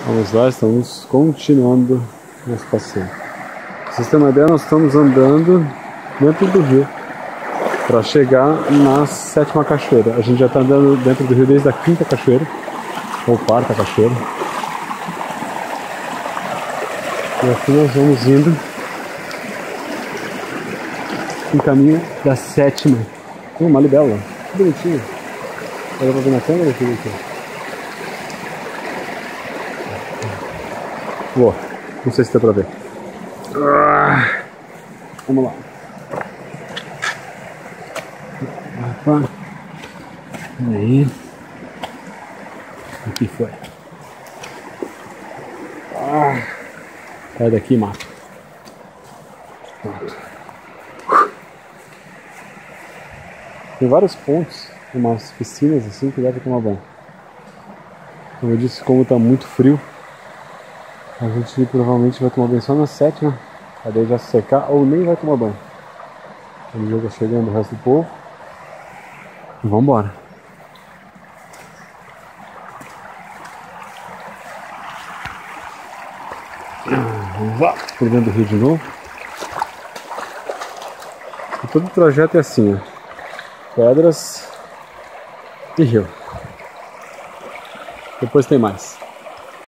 Vamos lá, estamos continuando nosso passeio. Pra vocês terem uma ideia, nós estamos andando dentro do rio para chegar na 7ª cachoeira. A gente já está andando dentro do rio desde a 5ª cachoeira, ou 4ª cachoeira. E aqui nós vamos indo em caminho da 7ª. Uma libélula, que bonitinho. Dá pra ver na câmera aqui? Boa, não sei se dá pra ver. Vamos lá. Opa. Aí. Aqui foi. Sai daqui, mato. Tem vários pontos, umas piscinas assim que dá pra tomar banho. Como eu disse, como tá muito frio, a gente provavelmente vai tomar banho só na 7ª, pra daí já secar, ou nem vai tomar banho. O jogo tá chegando o resto do povo. E vambora. Vamos lá, por dentro do rio de novo. E todo o trajeto é assim, ó. Pedras e rio. Depois tem mais.